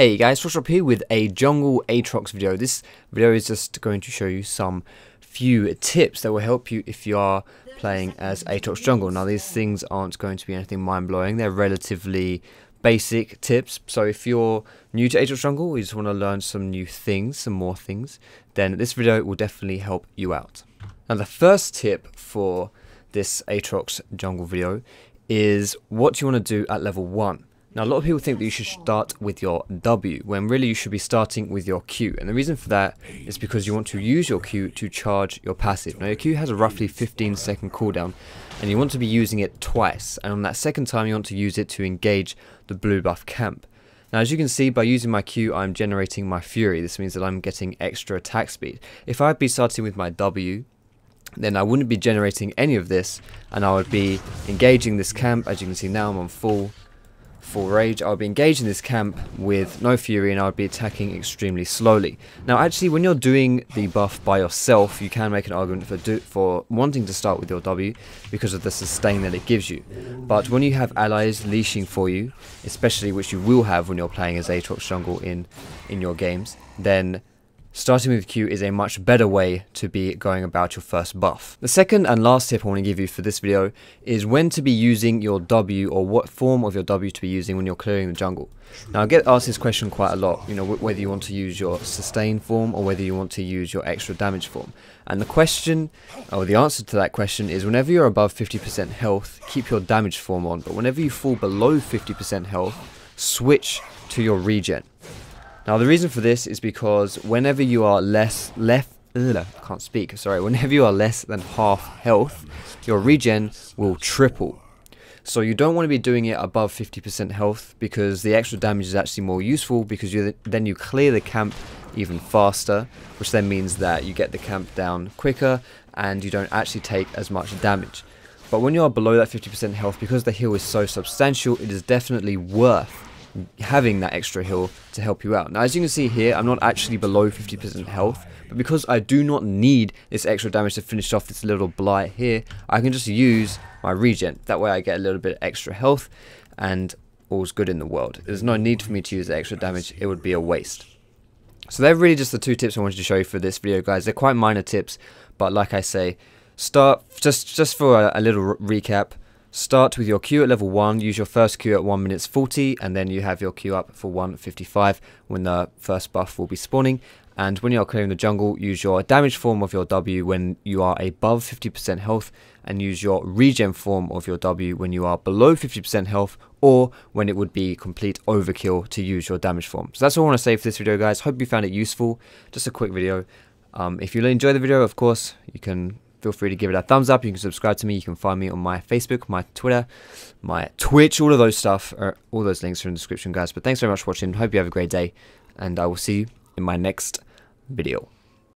Hey guys, Foxdrop here with a jungle Aatrox video. This video is just going to show you some few tips that will help you if you are playing as Aatrox jungle. Now these things aren't going to be anything mind-blowing, they're relatively basic tips. So if you're new to Aatrox jungle, or you just want to learn some new things, some more things, then this video will definitely help you out. Now the first tip for this Aatrox jungle video is what you want to do at level 1. Now a lot of people think that you should start with your W, when really you should be starting with your Q, and the reason for that is because you want to use your Q to charge your passive. Now your Q has a roughly 15-second cooldown, and you want to be using it twice, and on that second time you want to use it to engage the blue buff camp. Now as you can see, by using my Q I'm generating my Fury. This means that I'm getting extra attack speed. If I'd be starting with my W, then I wouldn't be generating any of this, and I would be engaging this camp. As you can see now I'm on full rage. I would be engaging this camp with no Fury, and I would be attacking extremely slowly. Now actually when you're doing the buff by yourself, you can make an argument for wanting to start with your W because of the sustain that it gives you. But when you have allies leashing for you, especially which you will have when you're playing as Aatrox jungle in your games, then starting with Q is a much better way to be going about your first buff. The second and last tip I want to give you for this video is when to be using your W, or what form of your W to be using when you're clearing the jungle. Now I get asked this question quite a lot, you know, whether you want to use your sustain form or whether you want to use your extra damage form. And the question, or the answer to that question is, whenever you're above 50% health, keep your damage form on, but whenever you fall below 50% health, switch to your regen. Now the reason for this is because whenever you are whenever you are less than half health, your regen will triple. So you don't want to be doing it above 50% health, because the extra damage is actually more useful, because then you clear the camp even faster, which then means that you get the camp down quicker and you don't actually take as much damage. But when you are below that 50% health, because the heal is so substantial, it is definitely worth having that extra heal to help you out. Now as you can see here, I'm not actually below 50% health, but because I do not need this extra damage to finish off this little blight here, I can just use my regen. That way I get a little bit extra health and all's good in the world. There's no need for me to use the extra damage, it would be a waste. So they're really just the two tips I wanted to show you for this video, guys. They're quite minor tips, but like I say, start just for a little recap. Start with your Q at level 1, use your first Q at 1 minute 40, and then you have your Q up for 1:55 when the first buff will be spawning. And when you are clearing the jungle, use your damage form of your W when you are above 50% health, and use your regen form of your W when you are below 50% health, or when it would be complete overkill to use your damage form. So that's all I want to say for this video, guys. Hope you found it useful. Just a quick video. If you enjoyed the video, of course, you can feel free to give it a thumbs up. You can subscribe to me. You can find me on my Facebook, my Twitter, my Twitch, all of those stuff. All those links are in the description, guys. But thanks very much for watching. Hope you have a great day, and I will see you in my next video.